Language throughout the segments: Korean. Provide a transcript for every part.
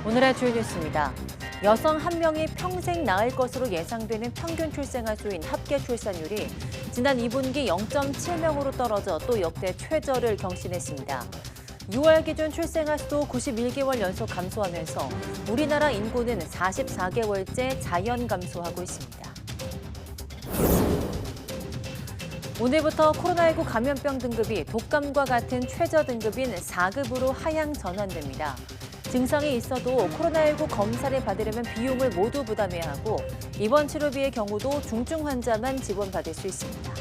오늘의 주요 뉴스입니다. 여성 1명이 평생 낳을 것으로 예상되는 평균 출생아 수인 합계 출산율이 지난 2분기 0.7명으로 떨어져 또 역대 최저를 경신했습니다. 6월 기준 출생아 수도 91개월 연속 감소하면서 우리나라 인구는 44개월째 자연 감소하고 있습니다. 오늘부터 코로나19 감염병 등급이 독감과 같은 최저 등급인 4급으로 하향 전환됩니다. 증상이 있어도 코로나19 검사를 받으려면 비용을 모두 부담해야 하고 입원 치료비의 경우도 중증 환자만 지원받을 수 있습니다.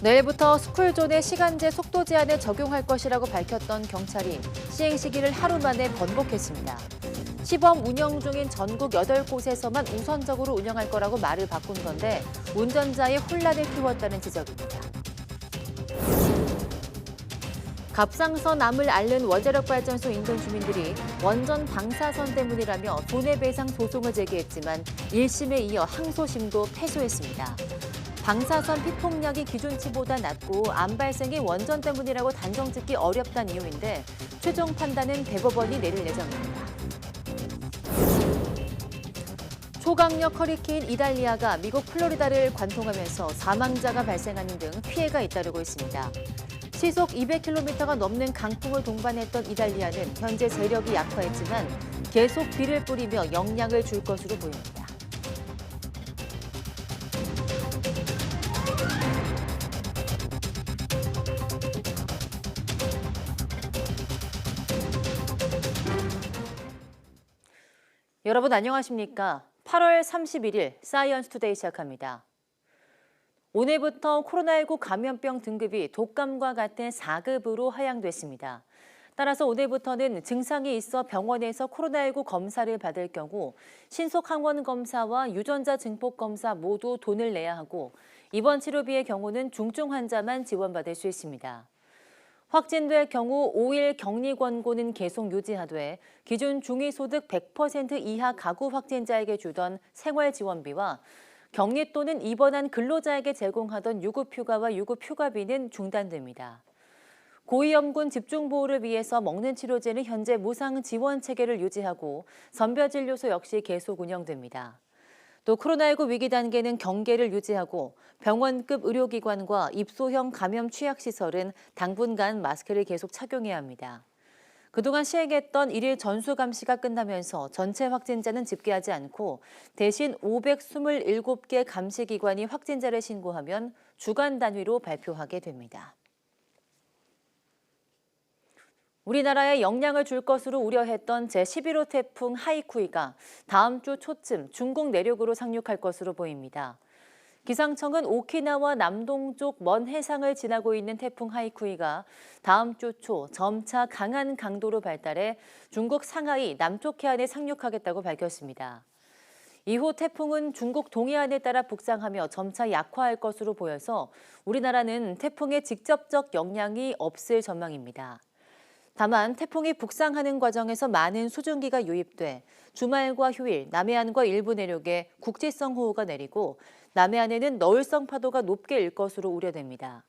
내일부터 스쿨존의 시간제 속도 제한을 적용할 것이라고 밝혔던 경찰이 시행 시기를 하루 만에 번복했습니다. 시범 운영 중인 전국 8곳에서만 우선적으로 운영할 거라고 말을 바꾼 건데 운전자의 혼란을 키웠다는 지적입니다. 갑상선 암을 앓는 원자력발전소 인근 주민들이 원전 방사선 때문이라며 손해배상 소송을 제기했지만 1심에 이어 항소심도 패소했습니다. 방사선 피폭량이 기준치보다 낮고 암 발생이 원전 때문이라고 단정짓기 어렵다는 이유인데 최종 판단은 대법원이 내릴 예정입니다. 초강력 허리케인 이달리아가 미국 플로리다를 관통하면서 사망자가 발생하는 등 피해가 잇따르고 있습니다. 시속 200km가 넘는 강풍을 동반했던 이달리아는 현재 세력이 약화했지만 계속 비를 뿌리며 영향을 줄 것으로 보입니다. 여러분 안녕하십니까? 8월 31일 사이언스 투데이 시작합니다. 오늘부터 코로나19 감염병 등급이 독감과 같은 4급으로 하향됐습니다. 따라서 오늘부터는 증상이 있어 병원에서 코로나19 검사를 받을 경우 신속 항원 검사와 유전자 증폭 검사 모두 돈을 내야 하고 입원 치료비의 경우는 중증 환자만 지원받을 수 있습니다. 확진될 경우 5일 격리 권고는 계속 유지하되 기준 중위소득 100% 이하 가구 확진자에게 주던 생활지원비와 격리 또는 입원한 근로자에게 제공하던 유급휴가와 유급휴가비는 중단됩니다. 고위험군 집중보호를 위해서 먹는 치료제는 현재 무상 지원 체계를 유지하고 선별진료소 역시 계속 운영됩니다. 또 코로나19 위기 단계는 경계를 유지하고 병원급 의료기관과 입소형 감염 취약시설은 당분간 마스크를 계속 착용해야 합니다. 그동안 시행했던 1일 전수감시가 끝나면서 전체 확진자는 집계하지 않고 대신 527개 감시기관이 확진자를 신고하면 주간 단위로 발표하게 됩니다. 우리나라에 영향을 줄 것으로 우려했던 제11호 태풍 하이쿠이가 다음 주 초쯤 중국 내륙으로 상륙할 것으로 보입니다. 기상청은 오키나와 남동쪽 먼 해상을 지나고 있는 태풍 하이쿠이가 다음 주 초 점차 강한 강도로 발달해 중국 상하이 남쪽 해안에 상륙하겠다고 밝혔습니다. 이후 태풍은 중국 동해안에 따라 북상하며 점차 약화할 것으로 보여서 우리나라는 태풍의 직접적 영향이 없을 전망입니다. 다만 태풍이 북상하는 과정에서 많은 수증기가 유입돼 주말과 휴일 남해안과 일부 내륙에 국지성 호우가 내리고 남해안에는 너울성 파도가 높게 일 것으로 우려됩니다.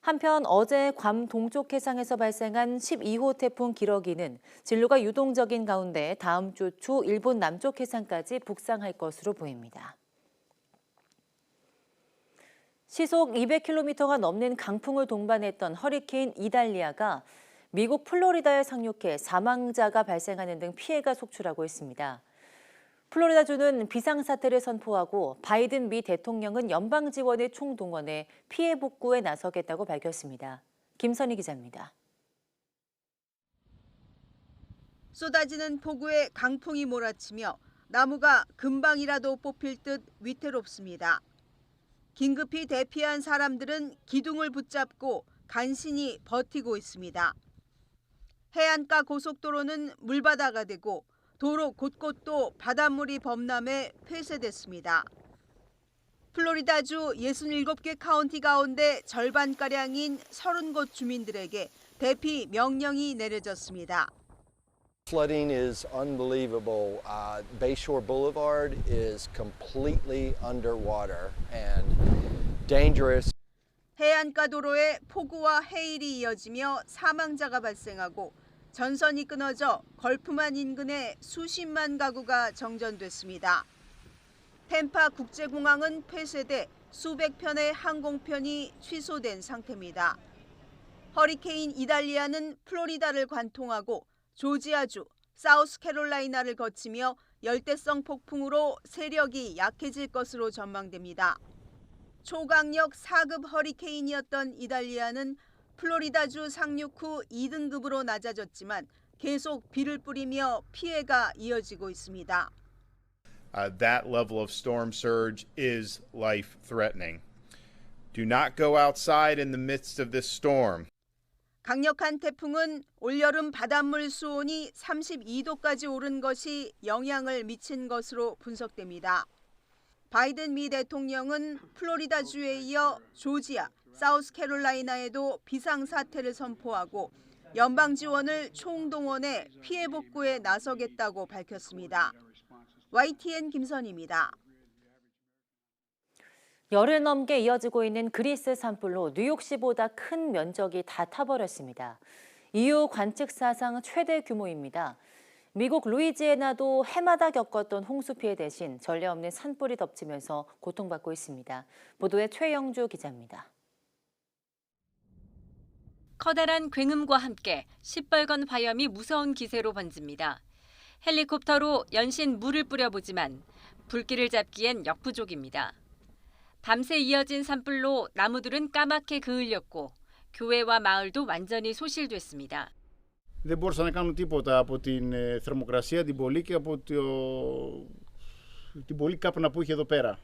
한편 어제 괌 동쪽 해상에서 발생한 12호 태풍 기러기는 진로가 유동적인 가운데 다음 주 초 일본 남쪽 해상까지 북상할 것으로 보입니다. 시속 200km가 넘는 강풍을 동반했던 허리케인 이달리아가 미국 플로리다에 상륙해 사망자가 발생하는 등 피해가 속출하고 있습니다. 플로리다주는 비상사태를 선포하고 바이든 미 대통령은 연방 지원을 총동원해 피해 복구에 나서겠다고 밝혔습니다. 김선희 기자입니다. 쏟아지는 폭우에 강풍이 몰아치며 나무가 금방이라도 뽑힐 듯 위태롭습니다. 긴급히 대피한 사람들은 기둥을 붙잡고 간신히 버티고 있습니다. 해안가 고속도로는 물바다가 되고 도로 곳곳도 바닷물이 범람해 폐쇄됐습니다. 플로리다주 67개 카운티 가운데 절반가량인 30곳 주민들에게 대피 명령이 내려졌습니다. Flooding is unbelievable. Bayshore Boulevard is completely underwater and dangerous. 해안가 도로에 폭우와 해일이 이어지며 사망자가 발생하고 전선이 끊어져 걸프만 인근에 수십만 가구가 정전됐습니다. 템파 국제공항은 폐쇄돼 수백 편의 항공편이 취소된 상태입니다. 허리케인 이달리아는 플로리다를 관통하고 조지아주, 사우스캐롤라이나를 거치며 열대성 폭풍으로 세력이 약해질 것으로 전망됩니다. 초강력 4급 허리케인이었던 이달리아는 플로리다주 상륙 후 2등급으로 낮아졌지만 계속 비를 뿌리며 피해가 이어지고 있습니다. That level of storm surge is life-threatening. Do not go outside in the midst of this storm. 강력한 태풍은 올여름 바닷물 수온이 32도까지 오른 것이 영향을 미친 것으로 분석됩니다. 바이든 미 대통령은 플로리다주에 이어 조지아, 사우스캐롤라이나에도 비상사태를 선포하고 연방 지원을 총동원해 피해 복구에 나서겠다고 밝혔습니다. YTN 김선희입니다. 열흘 넘게 이어지고 있는 그리스 산불로 뉴욕시보다 큰 면적이 다 타버렸습니다. 이후 관측 사상 최대 규모입니다. 미국 루이지애나도 해마다 겪었던 홍수 피해 대신 전례 없는 산불이 덮치면서 고통받고 있습니다. 보도에 최영주 기자입니다. 커다란 굉음과 함께 시뻘건 화염이 무서운 기세로 번집니다. 헬리콥터로 연신 물을 뿌려보지만 불길을 잡기엔 역부족입니다. 밤새 이어진 산불로 나무들은 까맣게 그을렸고 교회와 마을도 완전히 소실됐습니다. Δεν μπορούσαν να κάνουν τίποτα από την θερμοκρασία, την πολύ και από την πολύ κάπνα που είχε εδώ πέρα.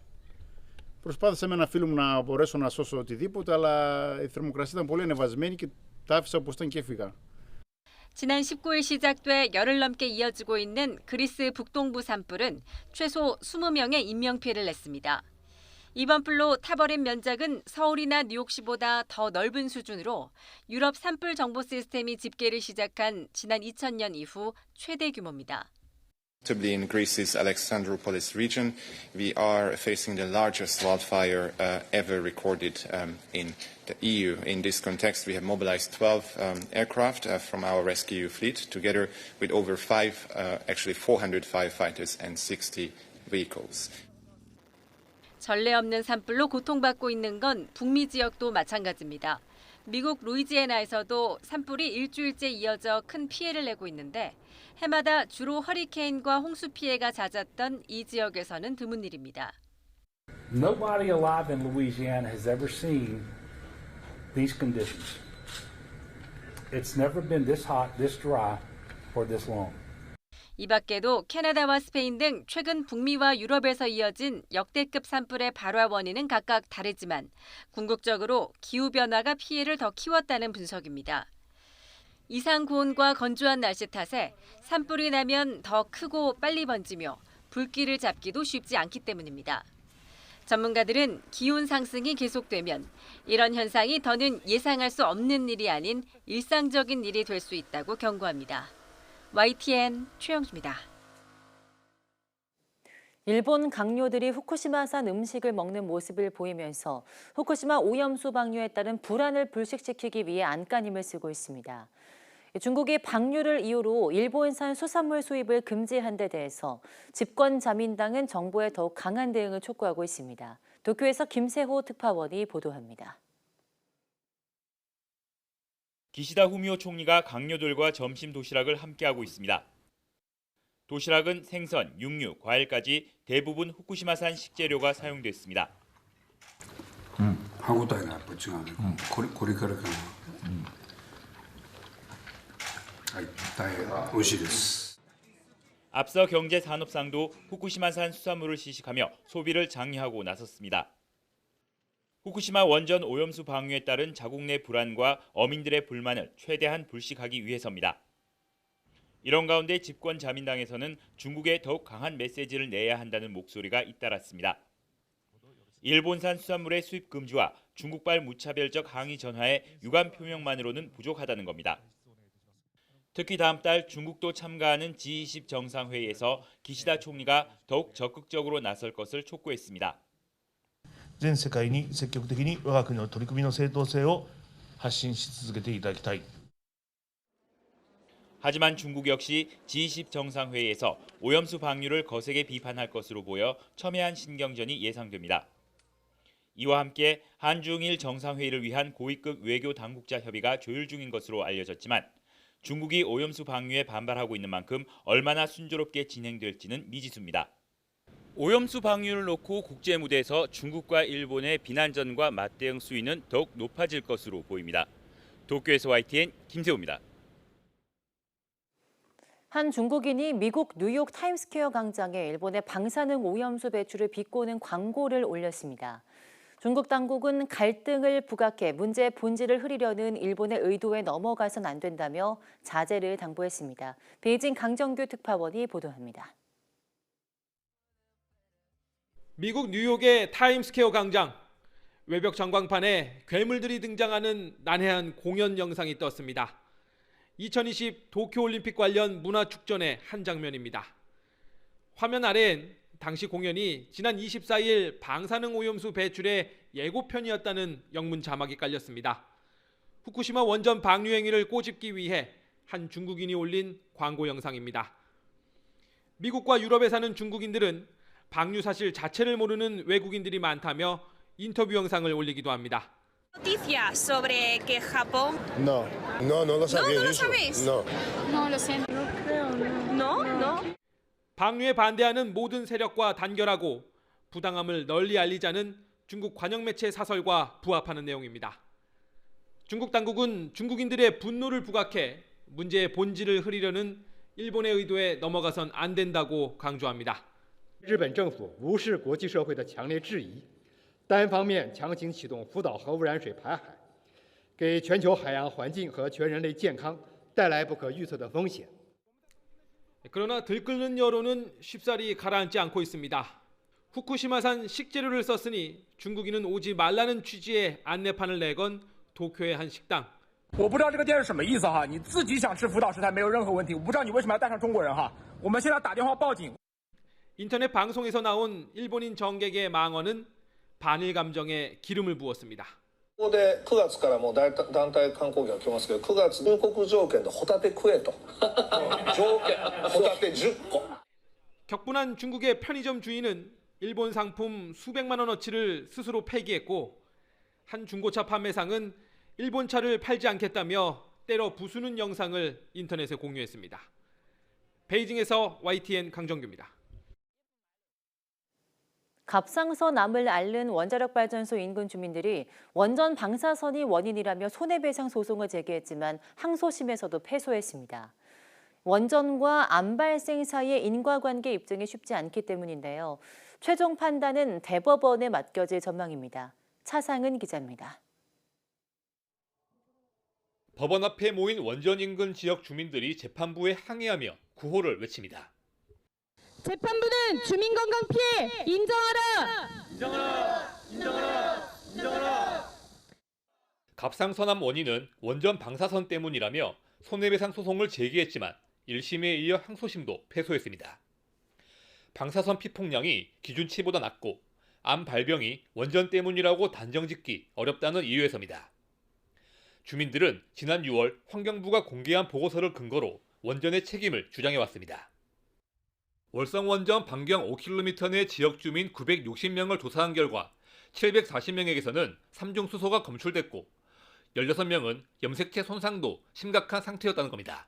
Προσπάθησα με ένα φίλο μου να μπορέσω να σώσω οτιδήποτε, αλλά η θερμοκρασία ήταν πολύ ανεβασμένη και τα άφησα όπως ήταν και έφυγα. 지난 19일 시작돼 열흘 넘게 이어지고 있는 그리스 북동부 산불은 최소 20명의 인명피해를 냈습니다. 이번 불로 타버린 면적은 서울이나 뉴욕시보다 더 넓은 수준으로 유럽 산불 정보 시스템이 집계를 시작한 지난 2000년 이후 최대 규모입니다. Notably in Greece's Alexandroupolis region, we are facing the largest wildfire ever recorded in the EU. In this context, we have mobilized 12 aircraft from our rescue fleet, together with over 400 firefighters and 60 vehicles. 전례 없는 산불로 고통받고 있는 건 북미 지역도 마찬가지입니다. 미국 루이지애나에서도 산불이 일주일째 이어져 큰 피해를 내고 있는데 해마다 주로 허리케인과 홍수 피해가 잦았던 이 지역에서는 드문 일입니다. Nobody alive in Louisiana has ever seen these conditions. It's never been this hot, this dry, for this long. 이 밖에도 캐나다와 스페인 등 최근 북미와 유럽에서 이어진 역대급 산불의 발화 원인은 각각 다르지만 궁극적으로 기후변화가 피해를 더 키웠다는 분석입니다. 이상 고온과 건조한 날씨 탓에 산불이 나면 더 크고 빨리 번지며 불길을 잡기도 쉽지 않기 때문입니다. 전문가들은 기온 상승이 계속되면 이런 현상이 더는 예상할 수 없는 일이 아닌 일상적인 일이 될 수 있다고 경고합니다. YTN 최영주입니다. 일본 강요들이 후쿠시마산 음식을 먹는 모습을 보이면서 후쿠시마 오염수 방류에 따른 불안을 불식시키기 위해 안간힘을 쓰고 있습니다. 중국이 방류를 이유로 일본산 수산물 수입을 금지한 데 대해서 집권 자민당은 정부에 더욱 강한 대응을 촉구하고 있습니다. 도쿄에서 김세호 특파원이 보도합니다. 기시다 후미오 총리가 강요들과 점심 도시락을 함께하고 있습니다. 도시락은 생선, 육류, 과일까지 대부분 후쿠시마산 식재료가 사용됐습니다. 歯ごたえがやっぱ違うね。これからかな。はい、大変美味しいです。 앞서 경제산업상도 후쿠시마산 수산물을 시식하며 소비를 장려하고 나섰습니다. 후쿠시마 원전 오염수 방류에 따른 자국 내 불안과 어민들의 불만을 최대한 불식하기 위해서입니다. 이런 가운데 집권 자민당에서는 중국에 더욱 강한 메시지를 내야 한다는 목소리가 잇따랐습니다. 일본산 수산물의 수입 금지와 중국발 무차별적 항의 전화의 유감 표명만으로는 부족하다는 겁니다. 특히 다음 달 중국도 참가하는 G20 정상회의에서 기시다 총리가 더욱 적극적으로 나설 것을 촉구했습니다. 全世界に積極的に我が国の取り組みの正当性を発信し続けていただきたい。 하지만 중국 역시 G20 정상회의에서 오염수 방류를 거세게 비판할 것으로 보여 첨예한 신경전이 예상됩니다. 이와 함께 한중일 정상회의를 위한 고위급 외교 당국자 협의가 조율 중인 것으로 알려졌지만 중국이 오염수 방류에 반발하고 있는 만큼 얼마나 순조롭게 진행될지는 미지수입니다. 오염수 방류를 놓고 국제 무대에서 중국과 일본의 비난전과 맞대응 수위는 더욱 높아질 것으로 보입니다. 도쿄에서 YTN 김세호입니다. 한 중국인이 미국 뉴욕 타임스퀘어 광장에 일본의 방사능 오염수 배출을 비꼬는 광고를 올렸습니다. 중국 당국은 갈등을 부각해 문제의 본질을 흐리려는 일본의 의도에 넘어가선 안 된다며 자제를 당부했습니다. 베이징 강정규 특파원이 보도합니다. 미국 뉴욕의 타임스퀘어 광장, 외벽 전광판에 괴물들이 등장하는 난해한 공연 영상이 떴습니다. 2020 도쿄올림픽 관련 문화축전의 한 장면입니다. 화면 아래엔 당시 공연이 지난 24일 방사능 오염수 배출의 예고편이었다는 영문 자막이 깔렸습니다. 후쿠시마 원전 방류 행위를 꼬집기 위해 한 중국인이 올린 광고 영상입니다. 미국과 유럽에 사는 중국인들은 방류 사실 자체를 모르는 외국인들이 많다며 인터뷰 영상을 올리기도 합니다. Noticia sobre que Japón. No lo sabía. No lo sabéis. No. No lo sé. No creo. No. 방류에 반대하는 모든 세력과 단결하고 부당함을 널리 알리자는 중국 관영 매체 사설과 부합하는 내용입니다. 중국 당국은 중국인들의 분노를 부각해 문제의 본질을 흐리려는 일본의 의도에 넘어가선 안 된다고 강조합니다. 日本政府无视国际社会的强烈质疑，单方面强行启动福岛核污染水排海，给全球海洋环境和全人类健康带来不可预测的风险。 그러나 들끓는 여론은 쉽사리 가라앉지 않고 있습니다. 후쿠시마산 식재료를 썼으니 중국인은 오지 말라는 취지의 안내판을 내건 도쿄의 한 식당. 我不知道这个电是什么意思哈，你自己想吃福岛食材没有任何问题，我不知道你为什么要带上中国人哈。我们现在打电话报警。 인터넷 방송에서 나온 일본인 정객의 망언은 반일 감정에 기름을 부었습니다. ここで9月からもう団体観光客来ますけど、9月入国条件でホタテ食えと。条件ホタテ10個。 격분한 중국의 편의점 주인은 일본 상품 수백만 원어치를 스스로 폐기했고 한 중고차 판매상은 일본 차를 팔지 않겠다며 때려 부수는 영상을 인터넷에 공유했습니다. 베이징에서 YTN 강정규입니다. 갑상선암을 앓는 원자력 발전소 인근 주민들이 원전 방사선이 원인이라며 손해배상 소송을 제기했지만 항소심에서도 패소했습니다. 원전과 암 발생 사이의 인과관계 입증이 쉽지 않기 때문인데요. 최종 판단은 대법원에 맡겨질 전망입니다. 차상은 기자입니다. 법원 앞에 모인 원전 인근 지역 주민들이 재판부에 항의하며 구호를 외칩니다. 재판부는 주민 건강 피해 인정하라! 인정하라! 갑상선암 원인은 원전 방사선 때문이라며 손해배상 소송을 제기했지만 1심에 이어 항소심도 패소했습니다. 방사선 피폭량이 기준치보다 낮고 암 발병이 원전 때문이라고 단정짓기 어렵다는 이유에서입니다. 주민들은 지난 6월 환경부가 공개한 보고서를 근거로 원전의 책임을 주장해왔습니다. 월성원전 반경 5km 내 지역 주민 960명을 조사한 결과 740명에게서는 3중 수소가 검출됐고 16명은 염색체 손상도 심각한 상태였다는 겁니다.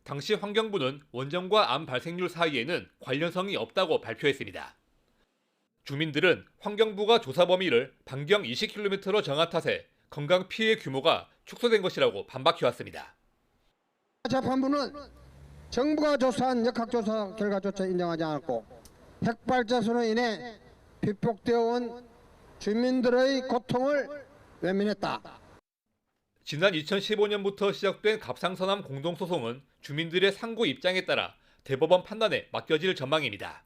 당시 환경부는 원전과 암 발생률 사이에는 관련성이 없다고 발표했습니다. 주민들은 환경부가 조사 범위를 반경 20km로 정한 탓에 건강 피해 규모가 축소된 것이라고 반박해왔습니다. 재판부는 정부가 조사한 역학조사 결과조차 인정하지 않았고 핵발전소로 인해 피폭되어 온 주민들의 고통을 외면했다. 지난 2015년부터 시작된 갑상선암 공동소송은 주민들의 상고 입장에 따라 대법원 판단에 맡겨질 전망입니다.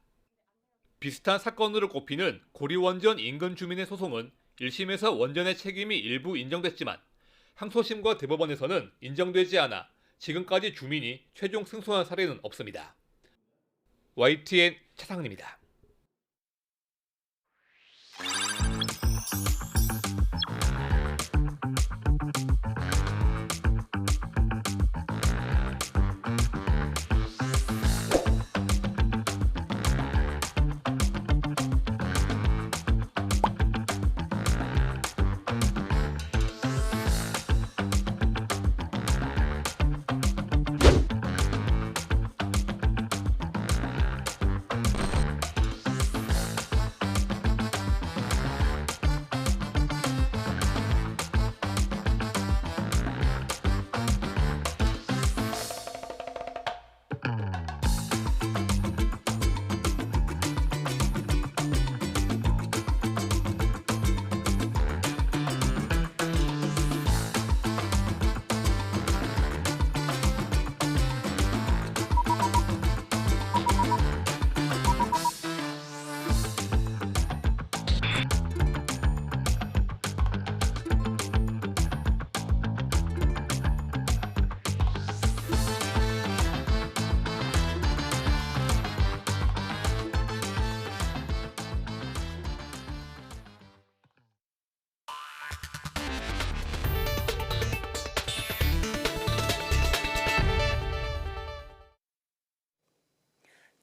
비슷한 사건으로 꼽히는 고리원전 인근 주민의 소송은 1심에서 원전의 책임이 일부 인정됐지만 항소심과 대법원에서는 인정되지 않아 지금까지 주민이 최종 승소한 사례는 없습니다. YTN 차상입니다.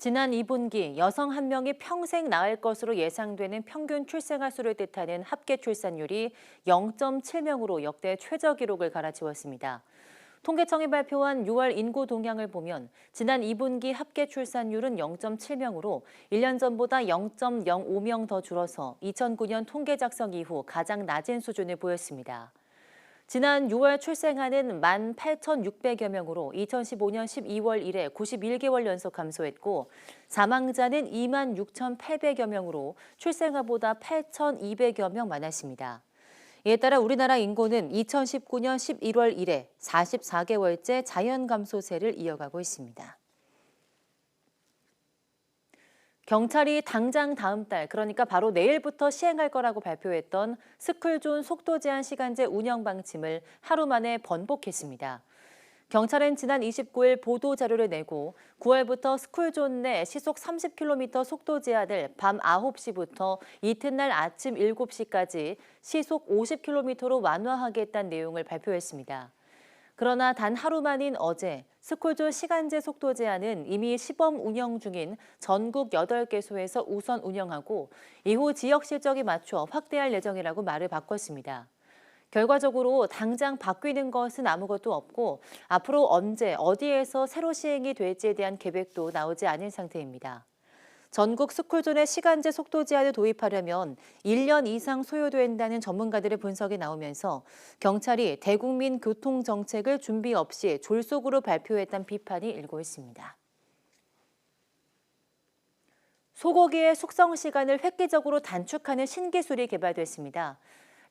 지난 2분기 여성 1명이 평생 낳을 것으로 예상되는 평균 출생아 수를 뜻하는 합계 출산율이 0.7명으로 역대 최저 기록을 갈아치웠습니다. 통계청이 발표한 6월 인구 동향을 보면 지난 2분기 합계 출산율은 0.7명으로 1년 전보다 0.05명 더 줄어서 2009년 통계 작성 이후 가장 낮은 수준을 보였습니다. 지난 6월 출생아는 18,600여 명으로 2015년 12월 이래 91개월 연속 감소했고 사망자는 26,800여 명으로 출생아보다 8,200여 명 많았습니다. 이에 따라 우리나라 인구는 2019년 11월 이래 44개월째 자연 감소세를 이어가고 있습니다. 경찰이 당장 다음 달, 그러니까 바로 내일부터 시행할 거라고 발표했던 스쿨존 속도 제한 시간제 운영 방침을 하루 만에 번복했습니다. 경찰은 지난 29일 보도 자료를 내고 9월부터 스쿨존 내 시속 30km 속도 제한을 밤 9시부터 이튿날 아침 7시까지 시속 50km로 완화하겠다는 내용을 발표했습니다. 그러나 단 하루 만인 어제 스쿨존 시간제 속도 제한은 이미 시범 운영 중인 전국 8개소에서 우선 운영하고 이후 지역 실적에 맞춰 확대할 예정이라고 말을 바꿨습니다. 결과적으로 당장 바뀌는 것은 아무것도 없고 앞으로 언제 어디에서 새로 시행이 될지에 대한 계획도 나오지 않은 상태입니다. 전국 스쿨존의 시간제 속도 제한을 도입하려면 1년 이상 소요된다는 전문가들의 분석이 나오면서 경찰이 대국민 교통정책을 준비 없이 졸속으로 발표했다는 비판이 일고 있습니다. 소고기의 숙성 시간을 획기적으로 단축하는 신기술이 개발됐습니다.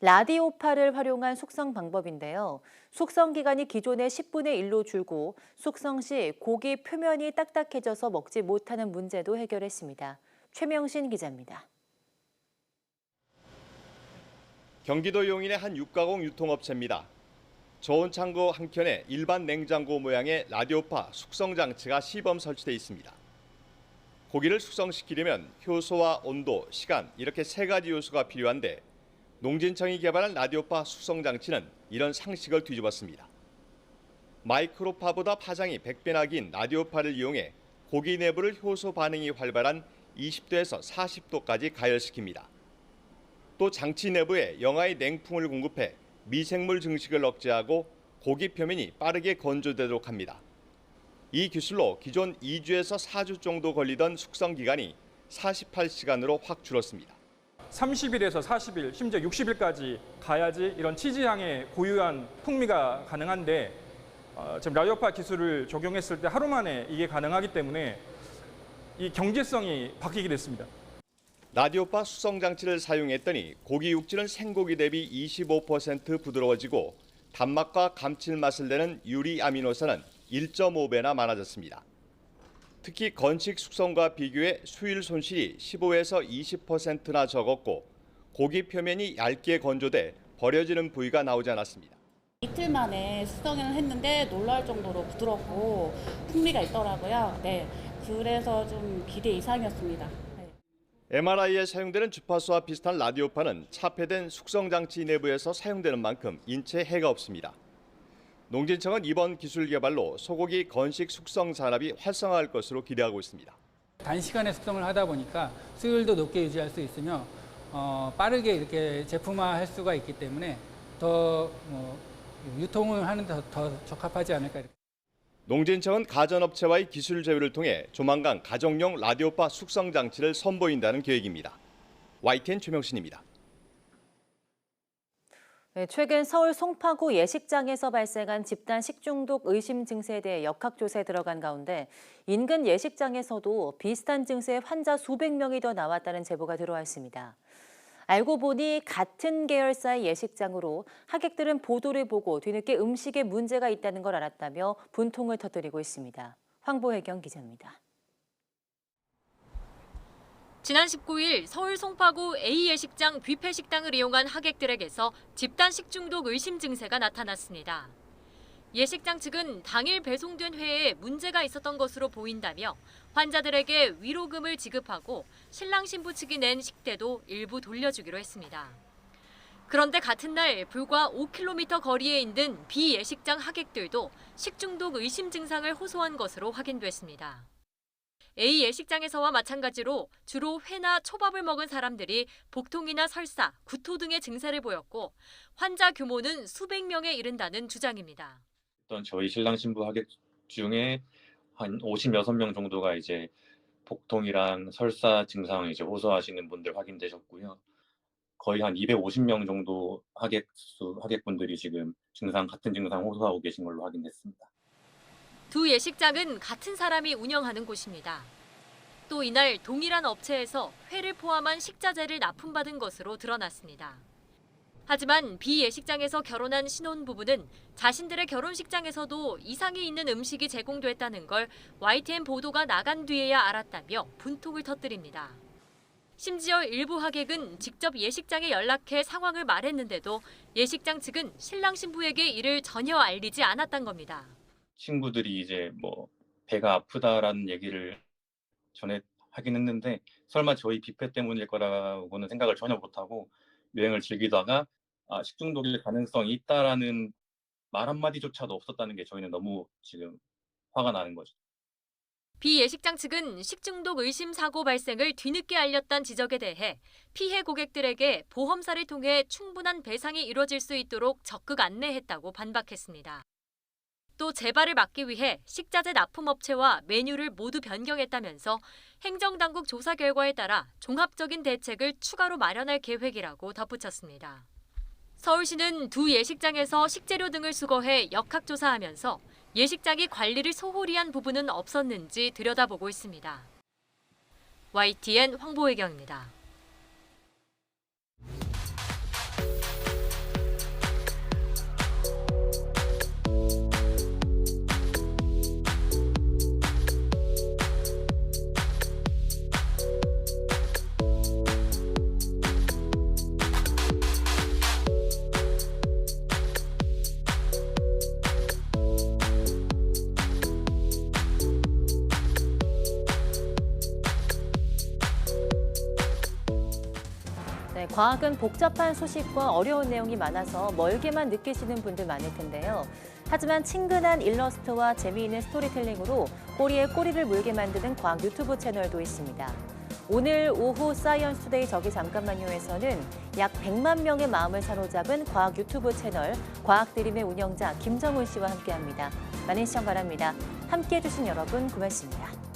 라디오파를 활용한 숙성 방법인데요. 숙성 기간이 기존의 10분의 1로 줄고 숙성 시 고기 표면이 딱딱해져서 먹지 못하는 문제도 해결했습니다. 최명신 기자입니다. 경기도 용인의 한 육가공 유통업체입니다. 저온 창고 한켠에 일반 냉장고 모양의 라디오파 숙성 장치가 시범 설치돼 있습니다. 고기를 숙성시키려면 효소와 온도, 시간 이렇게 세 가지 요소가 필요한데 농진청이 개발한 라디오파 숙성 장치는 이런 상식을 뒤집었습니다. 마이크로파보다 파장이 100배나 긴 라디오파를 이용해 고기 내부를 효소 반응이 활발한 20도에서 40도까지 가열시킵니다. 또 장치 내부에 영하의 냉풍을 공급해 미생물 증식을 억제하고 고기 표면이 빠르게 건조되도록 합니다. 이 기술로 기존 2주에서 4주 정도 걸리던 숙성 기간이 48시간으로 확 줄었습니다. 30일에서 40일, 심지어 60일까지 가야지 이런 치즈향의 고유한 풍미가 가능한데 지금 라디오파 기술을 적용했을 때 하루 만에 이게 가능하기 때문에 이 경제성이 바뀌게 됐습니다. 라디오파 숙성 장치를 사용했더니 고기 육질은 생고기 대비 25% 부드러워지고 단맛과 감칠맛을 내는 유리 아미노산은 1.5배나 많아졌습니다. 특히 건식 숙성과 비교해 수율 손실이 15에서 20%나 적었고 고기 표면이 얇게 건조돼 버려지는 부위가 나오지 않았습니다. 이틀 만에 숙성을 했는데 놀랄 정도로 부드럽고 풍미가 있더라고요. 네, 그래서 좀 기대 이상이었습니다. MRI에 사용되는 주파수와 비슷한 라디오파는 차폐된 숙성 장치 내부에서 사용되는 만큼 인체에 해가 없습니다. 농진청은 이번 기술 개발로 소고기 건식 숙성 산업이 활성화할 것으로 기대하고 있습니다. 단시간에 숙성을 하다 보니까 수율도 높게 유지할 수 있으며 빠르게 이렇게 제품화할 수가 있기 때문에 더 유통을 하는 데 더 적합하지 않을까. 농진청은 가전업체와의 기술 제휴를 통해 조만간 가정용 라디오파 숙성 장치를 선보인다는 계획입니다. YTN 최명신입니다. 네, 최근 서울 송파구 예식장에서 발생한 집단 식중독 의심 증세에 대해 역학조사에 들어간 가운데 인근 예식장에서도 비슷한 증세의 환자 수백 명이 더 나왔다는 제보가 들어왔습니다. 알고 보니 같은 계열사의 예식장으로 하객들은 보도를 보고 뒤늦게 음식에 문제가 있다는 걸 알았다며 분통을 터뜨리고 있습니다. 황보혜경 기자입니다. 지난 19일 서울 송파구 A 예식장 뷔페 식당을 이용한 하객들에게서 집단 식중독 의심 증세가 나타났습니다. 예식장 측은 당일 배송된 회에 문제가 있었던 것으로 보인다며 환자들에게 위로금을 지급하고 신랑 신부 측이 낸 식대도 일부 돌려주기로 했습니다. 그런데 같은 날 불과 5km 거리에 있는 B 예식장 하객들도 식중독 의심 증상을 호소한 것으로 확인됐습니다. A 예식장에서와 마찬가지로 주로 회나 초밥을 먹은 사람들이 복통이나 설사, 구토 등의 증세를 보였고 환자 규모는 수백 명에 이른다는 주장입니다. 저희 신랑 신부 하객 중에 한 56명 정도가 이제 복통이랑 설사 증상 이제 호소하시는 분들 확인되셨고요. 거의 한 250명 정도 하객분들이 지금 같은 증상 호소하고 계신 걸로 확인됐습니다. 두 예식장은 같은 사람이 운영하는 곳입니다. 또 이날 동일한 업체에서 회를 포함한 식자재를 납품받은 것으로 드러났습니다. 하지만 B 예식장에서 결혼한 신혼부부는 자신들의 결혼식장에서도 이상이 있는 음식이 제공됐다는 걸 YTN 보도가 나간 뒤에야 알았다며 분통을 터뜨립니다. 심지어 일부 하객은 직접 예식장에 연락해 상황을 말했는데도 예식장 측은 신랑 신부에게 이를 전혀 알리지 않았던 겁니다. 친구들이 이제 배가 아프다라는 얘기를 전에 하긴 했는데 설마 저희 뷔페 때문일 거라고는 생각을 전혀 못하고 여행을 즐기다가 식중독일 가능성이 있다라는 말 한마디조차도 없었다는 게 저희는 너무 지금 화가 나는 거죠. B 예식장 측은 식중독 의심 사고 발생을 뒤늦게 알렸다는 지적에 대해 피해 고객들에게 보험사를 통해 충분한 배상이 이루어질 수 있도록 적극 안내했다고 반박했습니다. 또 재발을 막기 위해 식자재 납품업체와 메뉴를 모두 변경했다면서 행정당국 조사 결과에 따라 종합적인 대책을 추가로 마련할 계획이라고 덧붙였습니다. 서울시는 두 예식장에서 식재료 등을 수거해 역학조사하면서 예식장이 관리를 소홀히 한 부분은 없었는지 들여다보고 있습니다. YTN 황보혜경입니다. 과학은 복잡한 소식과 어려운 내용이 많아서 멀게만 느끼시는 분들 많을 텐데요. 하지만 친근한 일러스트와 재미있는 스토리텔링으로 꼬리에 꼬리를 물게 만드는 과학 유튜브 채널도 있습니다. 오늘 오후 사이언스 투데이 저기 잠깐만요에서는 약 100만 명의 마음을 사로잡은 과학 유튜브 채널 과학드림의 운영자 김정훈 씨와 함께합니다. 많은 시청 바랍니다. 함께해 주신 여러분 고맙습니다.